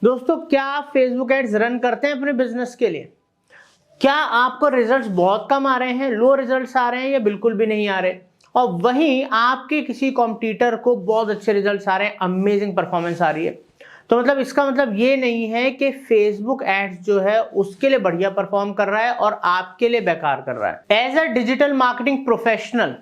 दोस्तों, क्या आप फेसबुक एड्स रन करते हैं अपने बिजनेस के लिए? क्या आपको रिजल्ट्स बहुत कम आ रहे हैं, लो रिजल्ट्स आ रहे हैं या बिल्कुल भी नहीं आ रहे, और वहीं आपके किसी कॉम्पिटिटर को बहुत अच्छे रिजल्ट्स आ रहे हैं, अमेजिंग परफॉर्मेंस आ रही है? तो मतलब इसका मतलब ये नहीं है कि फेसबुक एड्स जो है उसके लिए बढ़िया परफॉर्म कर रहा है और आपके लिए बेकार कर रहा है। As a digital marketing professional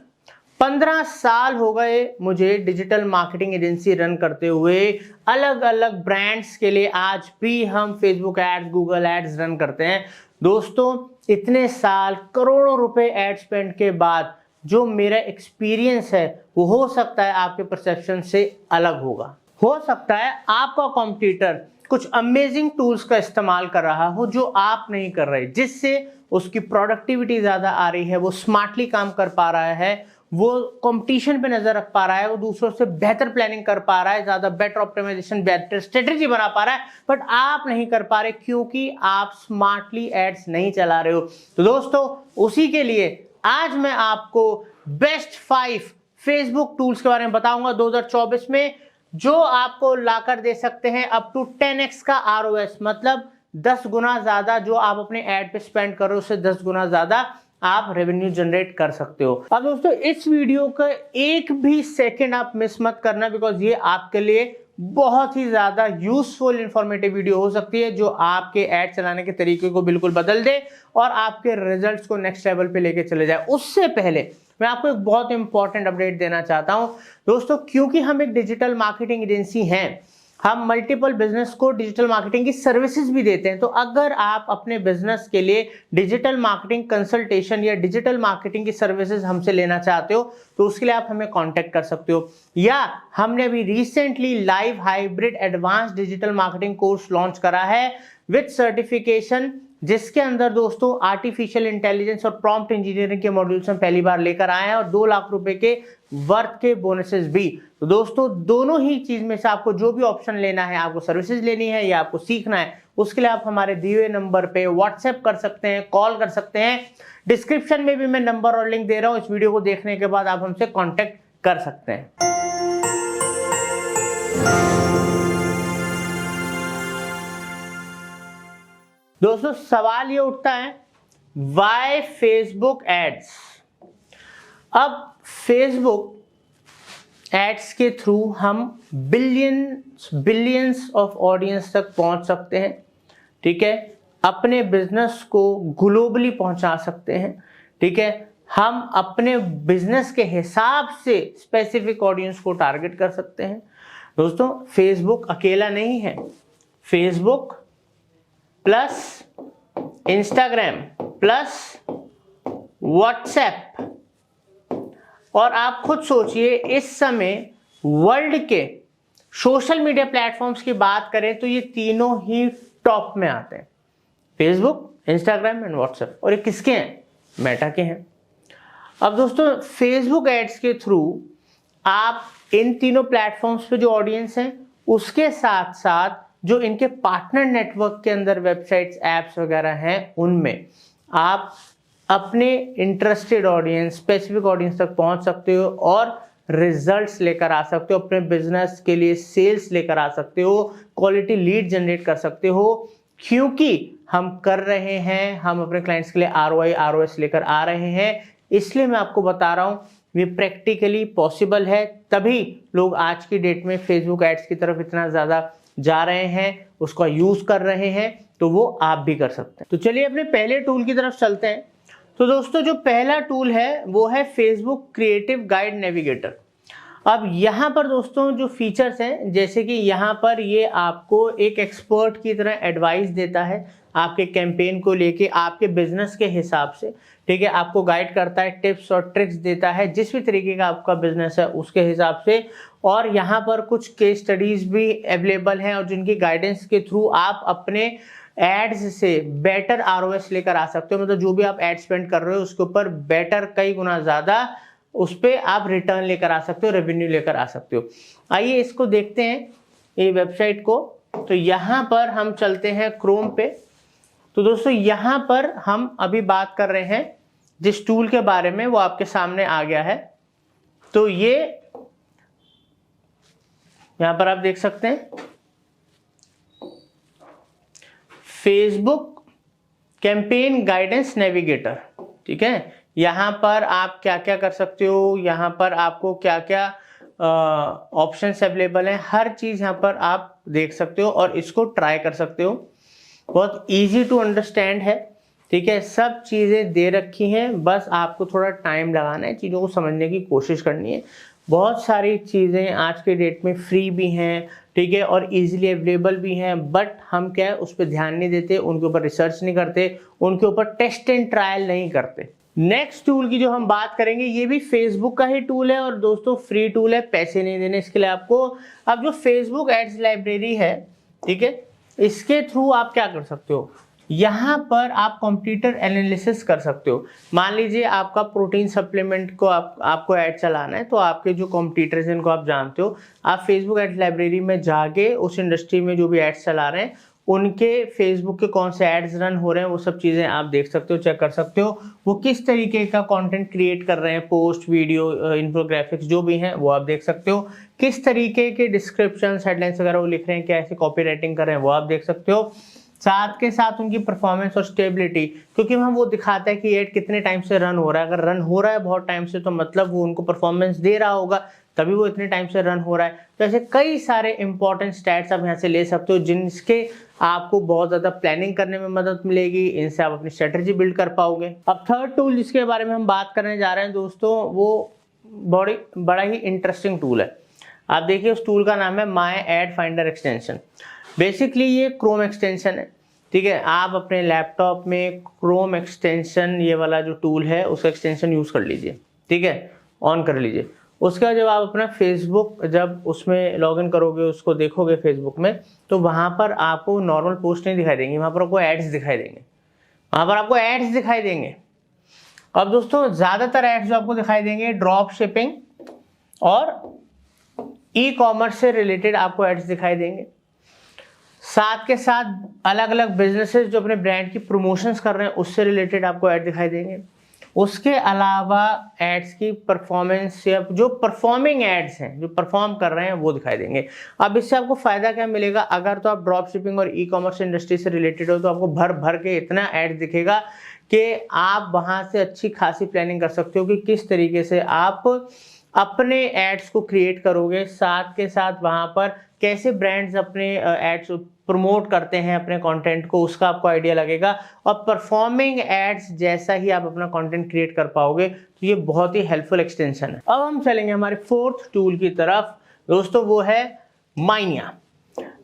15 साल हो गए मुझे डिजिटल मार्केटिंग एजेंसी रन करते हुए। अलग अलग ब्रांड्स के लिए आज भी हम Facebook ads, Google ads run करते हैं। दोस्तों, इतने साल करोड़ों रुपए एड स्पेंड के बाद जो मेरा एक्सपीरियंस है वो हो सकता है आपके परसेप्शन से अलग होगा। हो सकता है आपका कॉम्पिटिटर कुछ अमेजिंग टूल्स का इस्तेमाल कर रहा हो जो आप नहीं कर रहे, जिससे उसकी प्रोडक्टिविटी ज्यादा आ रही है, वो स्मार्टली काम कर पा रहा है, वो कंपटीशन पे नजर रख पा रहा है, वो दूसरों से बेहतर प्लानिंग कर पा रहा है, ज्यादा बेटर ऑप्टिमाइजेशन, बेटर स्ट्रेटेजी बना पा रहा है, बट आप नहीं कर पा रहे क्योंकि आप स्मार्टली एड्स नहीं चला रहे हो। तो दोस्तों, उसी के लिए आज मैं आपको बेस्ट 5 फेसबुक टूल्स के बारे में बताऊंगा 2024 में, जो आपको लाकर दे सकते हैं अप टू 10x का ROS, मतलब 10 गुना ज्यादा जो आप अपने एड पे स्पेंड कर रहे हो उससे 10 गुना ज्यादा आप रेवेन्यू जनरेट कर सकते हो। अब दोस्तों, इस वीडियो का एक भी सेकंड आप मिस मत करना, बिकॉज ये आपके लिए बहुत ही ज्यादा यूजफुल इंफॉर्मेटिव वीडियो हो सकती है जो आपके एड चलाने के तरीके को बिल्कुल बदल दे और आपके रिजल्ट्स को नेक्स्ट लेवल पे लेके चले जाए। उससे पहले मैं आपको एक बहुत इंपॉर्टेंट अपडेट देना चाहता हूं दोस्तों, क्योंकि हम एक डिजिटल मार्केटिंग एजेंसी हैं, हम मल्टीपल बिजनेस को डिजिटल मार्केटिंग की सर्विसेज भी देते हैं। तो अगर आप अपने बिजनेस के लिए डिजिटल मार्केटिंग कंसल्टेशन या डिजिटल मार्केटिंग की सर्विसेज हमसे लेना चाहते हो तो उसके लिए आप हमें कांटेक्ट कर सकते हो। या हमने अभी recently live hybrid advance digital marketing course launch करा है विद सर्टिफिकेशन, जिसके अंदर दोस्तों आर्टिफिशियल इंटेलिजेंस और प्रॉम्प्ट इंजीनियरिंग के मॉड्यूल्स हम पहली बार लेकर आए हैं और 2 लाख रुपए के वर्थ के बोनसेस भी। तो दोस्तों, दोनों ही चीज में से आपको जो भी ऑप्शन लेना है, आपको सर्विसेज लेनी है या आपको सीखना है, उसके लिए आप हमारे दिए हुए नंबर पे व्हाट्सएप कर सकते हैं, कॉल कर सकते हैं। डिस्क्रिप्शन में भी मैं नंबर और लिंक दे रहा हूं, इस वीडियो को देखने के बाद आप हमसे कॉन्टेक्ट कर सकते हैं। दोस्तों, सवाल ये उठता है, वाई फेसबुक एड्स? अब फेसबुक एड्स के थ्रू हम बिलियंस ऑफ ऑडियंस तक पहुंच सकते हैं, ठीक है, अपने बिजनेस को ग्लोबली पहुंचा सकते हैं, ठीक है, हम अपने बिजनेस के हिसाब से स्पेसिफिक ऑडियंस को टारगेट कर सकते हैं। दोस्तों, फेसबुक अकेला नहीं है, Facebook plus Instagram plus WhatsApp, और आप खुद सोचिए इस समय वर्ल्ड के सोशल मीडिया प्लेटफॉर्म्स की बात करें तो ये तीनों ही टॉप में आते हैं, फेसबुक, इंस्टाग्राम एंड व्हाट्सएप। और ये किसके हैं? मेटा के हैं। अब दोस्तों, फेसबुक एड्स के थ्रू आप इन तीनों प्लेटफॉर्म्स पे जो ऑडियंस है उसके साथ साथ जो इनके पार्टनर नेटवर्क के अंदर वेबसाइट्स, एप्स वगैरह हैं, उनमें आप अपने इंटरेस्टेड ऑडियंस, स्पेसिफिक ऑडियंस तक पहुंच सकते हो और रिजल्ट्स लेकर आ सकते हो, अपने बिजनेस के लिए सेल्स लेकर आ सकते हो, क्वालिटी लीड जनरेट कर सकते हो, क्योंकि हम कर रहे हैं, हम अपने क्लाइंट्स के लिए ROI, ROS लेकर आ रहे हैं। इसलिए मैं आपको बता रहा हूं ये प्रैक्टिकली पॉसिबल है, तभी लोग आज की डेट में फेसबुक एड्स की तरफ इतना ज्यादा जा रहे हैं, उसका यूज कर रहे हैं, तो वो आप भी कर सकते हैं। तो चलिए अपने पहले टूल की तरफ चलते हैं। तो दोस्तों, जो पहला टूल है वो है फेसबुक क्रिएटिव गाइड नेविगेटर। अब यहाँ पर दोस्तों जो फीचर्स हैं, जैसे कि यहाँ पर ये आपको एक एक्सपर्ट की तरह एडवाइस देता है आपके कैंपेन को लेके, आपके बिजनेस के हिसाब से, ठीक है, आपको गाइड करता है, टिप्स और ट्रिक्स देता है जिस भी तरीके का आपका बिजनेस है उसके हिसाब से। और यहाँ पर कुछ केस स्टडीज भी अवेलेबल हैं और जिनकी गाइडेंस के थ्रू आप अपने एड्स से बेटर ROS लेकर आ सकते हो, मतलब जो भी आप एड स्पेंड कर रहे हो उसके ऊपर बेटर, कई गुना ज्यादा उस पर आप रिटर्न लेकर आ सकते हो, रेवेन्यू लेकर आ सकते हो। आइए इसको देखते हैं, ये वेबसाइट को। तो यहाँ पर हम चलते हैं क्रोम पे। तो दोस्तों, यहाँ पर हम अभी बात कर रहे हैं जिस टूल के बारे में, वो आपके सामने आ गया है। तो ये यहाँ पर आप देख सकते हैं, फेसबुक कैंपेन गाइडेंस नेविगेटर। ठीक है, यहाँ पर आप क्या क्या कर सकते हो, यहाँ पर आपको क्या क्या ऑप्शंस अवेलेबल हैं, हर चीज़ यहाँ पर आप देख सकते हो और इसको ट्राई कर सकते हो। बहुत इजी टू अंडरस्टैंड है। ठीक है, सब चीज़ें दे रखी हैं, बस आपको थोड़ा टाइम लगाना है, चीज़ों को समझने की कोशिश करनी है। बहुत सारी चीज़ें आज के डेट में फ्री भी हैं, ठीक है, और इजीली अवेलेबल भी हैं, बट हम क्या है उस पर ध्यान नहीं देते, उनके ऊपर रिसर्च नहीं करते, उनके ऊपर टेस्ट एंड ट्रायल नहीं करते। नेक्स्ट टूल की जो हम बात करेंगे, ये भी फेसबुक का ही टूल है और दोस्तों फ्री टूल है, पैसे नहीं देने इसके लिए आपको। अब जो फेसबुक एड्स लाइब्रेरी है, ठीक है, इसके थ्रू आप क्या कर सकते हो, यहाँ पर आप कंप्यूटर एनालिसिस कर सकते हो। मान लीजिए आपका प्रोटीन सप्लीमेंट को आपको ऐड चलाना है, तो आपके जो कॉम्पिटिटर्स जिनको आप जानते हो, आप फेसबुक एड्स लाइब्रेरी में जाके उस इंडस्ट्री में जो भी एड्स चला रहे हैं उनके फेसबुक के कौन से एड्स रन हो रहे हैं, वो सब चीज़ें आप देख सकते हो, चेक कर सकते हो, वो किस तरीके का कंटेंट क्रिएट कर रहे हैं, पोस्ट, वीडियो, इन्फोग्राफिक्स जो भी हैं वो आप देख सकते हो, किस तरीके के डिस्क्रिप्शन, हेडलाइंस वगैरह वो लिख रहे हैं, कैसे कॉपी राइटिंग कर रहे हैं वो आप देख सकते हो। साथ के साथ उनकी परफॉर्मेंस और स्टेबिलिटी, क्योंकि वहाँ वो दिखाता है कि एड कितने टाइम से रन हो रहा है। अगर रन हो रहा है बहुत टाइम से तो मतलब वो उनको परफॉर्मेंस दे रहा होगा, तभी वो इतने टाइम से रन हो रहा है। तो ऐसे कई सारे इंपॉर्टेंट स्टैट्स आप यहाँ से ले सकते हो, जिनके आपको बहुत ज़्यादा प्लानिंग करने में मदद मिलेगी, इनसे आप अपनी स्ट्रेटजी बिल्ड कर पाओगे। अब थर्ड टूल जिसके बारे में हम बात करने जा रहे हैं दोस्तों, वो बड़ा ही इंटरेस्टिंग टूल है। आप देखिए उस टूल का नाम है my add finder extension. Basically ये क्रोम एक्सटेंशन है। ठीक है, आप अपने लैपटॉप में क्रोम एक्सटेंशन, ये वाला जो टूल है उसका एक्सटेंशन यूज़ कर लीजिए। ठीक है, ऑन कर लीजिए। उसके बाद जब आप अपना फेसबुक जब उसमें लॉगिन करोगे, उसको देखोगे फेसबुक में, तो वहाँ पर आपको नॉर्मल पोस्ट नहीं दिखाई देंगी, वहाँ पर आपको एड्स दिखाई देंगे, वहाँ पर आपको एड्स दिखाई देंगे। अब दोस्तों ज़्यादातर एड्स जो आपको दिखाई देंगे ड्रॉप शिपिंग और ई कॉमर्स से रिलेटेड आपको एड्स दिखाई देंगे। साथ के साथ अलग अलग बिजनेसेस जो अपने ब्रांड की प्रमोशंस कर रहे हैं उससे रिलेटेड आपको ऐड दिखाई देंगे। उसके अलावा एड्स की परफॉर्मेंस या जो परफॉर्मिंग एड्स हैं, जो परफॉर्म कर रहे हैं वो दिखाई देंगे। अब इससे आपको फायदा क्या मिलेगा, अगर तो आप ड्रॉप शिपिंग और ई कॉमर्स इंडस्ट्री से रिलेटेड हो तो आपको भर भर के इतना एड दिखेगा कि आप वहाँ से अच्छी खासी प्लानिंग कर सकते हो कि किस तरीके से आप अपने एड्स को क्रिएट करोगे। साथ के साथ वहाँ पर कैसे ब्रांड्स अपने एड्स प्रमोट करते हैं अपने कंटेंट को, उसका आपको आइडिया लगेगा। और परफॉर्मिंग एड्स जैसा ही आप अपना कंटेंट क्रिएट कर पाओगे, तो ये बहुत ही हेल्पफुल एक्सटेंशन है। अब हम चलेंगे हमारे फोर्थ टूल की तरफ दोस्तों, वो है माइनिया।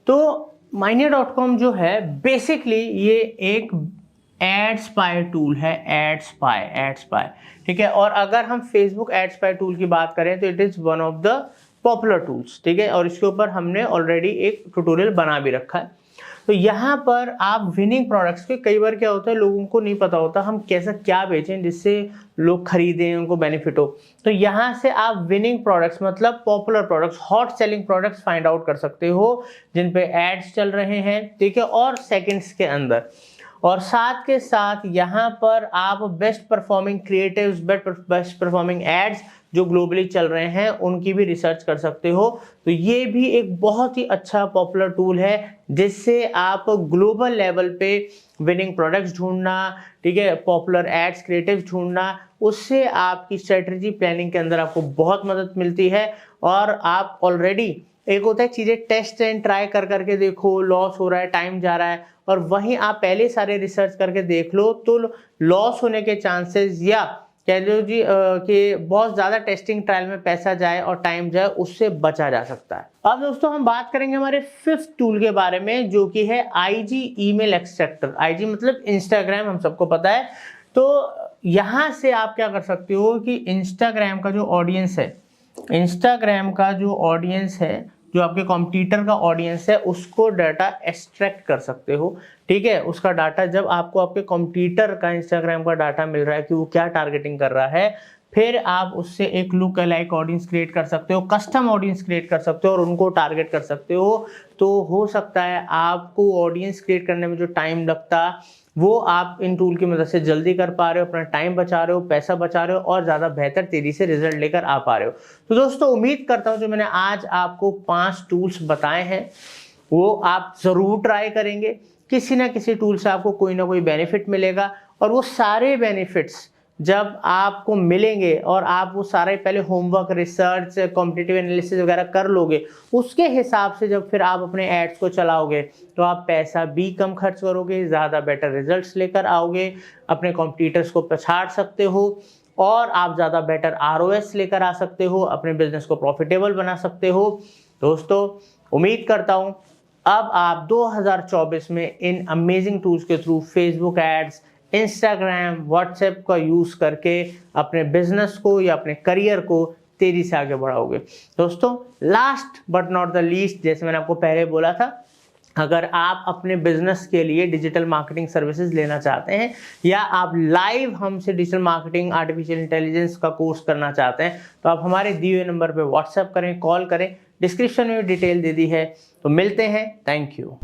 तो माइनिया.com जो है बेसिकली ये एक एडस्पाई टूल है, एडस्पाई। ठीक है, और अगर हम फेसबुक एडस्पाई टूल की बात करें तो it is one of the popular tools. ठीक है, और इसके ऊपर हमने ऑलरेडी एक ट्यूटोरियल बना भी रखा है। तो यहाँ पर आप विनिंग प्रोडक्ट्स के, कई बार क्या होता है लोगों को नहीं पता होता हम कैसा क्या बेचें जिससे लोग खरीदें, उनको बेनिफिट हो। तो यहाँ से आप विनिंग प्रोडक्ट्स मतलब popular products, hot selling products find out कर सकते हो जिन पे एड्स चल रहे हैं। ठीक है, और सेकंड्स के अंदर। और साथ के साथ यहाँ पर आप best performing creatives, best performing ads जो ग्लोबली चल रहे हैं उनकी भी रिसर्च कर सकते हो। तो ये भी एक बहुत ही अच्छा पॉपुलर टूल है जिससे आप ग्लोबल लेवल पे विनिंग प्रोडक्ट्स ढूंढना, ठीक है, पॉपुलर एड्स, क्रिएटिव्स ढूंढना, उससे आपकी स्ट्रेटजी प्लानिंग के अंदर आपको बहुत मदद मिलती है। और आप ऑलरेडी, एक होता है चीज़ें टेस्ट एंड ट्राई कर करके देखो, लॉस हो रहा है, टाइम जा रहा है, और वहीं आप पहले सारे रिसर्च करके देख लो तो लॉस होने के चांसेस, या कह लो जी कि बहुत ज़्यादा टेस्टिंग ट्रायल में पैसा जाए और टाइम जाए, उससे बचा जा सकता है। अब दोस्तों हम बात करेंगे हमारे फिफ्थ टूल के बारे में, जो कि है IG ईमेल एक्सट्रैक्टर। IG मतलब इंस्टाग्राम, हम सबको पता है। तो यहाँ से आप क्या कर सकते हो कि इंस्टाग्राम का जो ऑडियंस है, इंस्टाग्राम का जो ऑडियंस है, जो आपके कॉम्पिटिटर का ऑडियंस है, उसको डाटा एक्सट्रैक्ट कर सकते हो। ठीक है, उसका डाटा जब आपको आपके कॉम्पिटिटर का इंस्टाग्राम का डाटा मिल रहा है कि वो क्या टारगेटिंग कर रहा है, फिर आप उससे एक लुक अलाइक ऑडियंस क्रिएट कर सकते हो, कस्टम ऑडियंस क्रिएट कर सकते हो और उनको टारगेट कर सकते हो। तो हो सकता है आपको ऑडियंस क्रिएट करने में जो टाइम लगता, वो आप इन टूल की मदद से जल्दी कर पा रहे हो, अपना टाइम बचा रहे हो, पैसा बचा रहे हो और ज़्यादा बेहतर तेजी से रिजल्ट लेकर आ पा रहे हो। तो दोस्तों उम्मीद करता हूँ जो मैंने आज आपको 5 टूल्स बताए हैं वो आप ज़रूर ट्राई करेंगे। किसी ना किसी टूल से आपको कोई ना कोई बेनिफिट मिलेगा, और वो सारे बेनिफिट्स जब आपको मिलेंगे और आप वो सारे पहले होमवर्क, रिसर्च, कॉम्पिटिटिव एनालिसिस वगैरह कर लोगे, उसके हिसाब से जब फिर आप अपने एड्स को चलाओगे तो आप पैसा भी कम खर्च करोगे, ज़्यादा बेटर रिजल्ट्स लेकर आओगे, अपने कॉम्पिटिटर्स को पछाड़ सकते हो, और आप ज़्यादा बेटर ROS लेकर आ सकते हो, अपने बिजनेस को प्रॉफिटेबल बना सकते हो। दोस्तों, उम्मीद करता हूँ अब आप 2024 में इन अमेजिंग टूल्स के through Facebook ads, Instagram, WhatsApp का यूज़ करके अपने बिजनेस को या अपने करियर को तेजी से आगे बढ़ाओगे। दोस्तों, last but not the least, जैसे मैंने आपको पहले बोला था, अगर आप अपने बिजनेस के लिए डिजिटल मार्केटिंग सर्विसेज लेना चाहते हैं, या आप लाइव हमसे डिजिटल मार्केटिंग, आर्टिफिशियल इंटेलिजेंस का कोर्स करना चाहते हैं, तो आप हमारे दिए हुए नंबर पर व्हाट्सएप करें, कॉल करें, डिस्क्रिप्शन में डिटेल दे दी है। तो मिलते हैं, थैंक यू।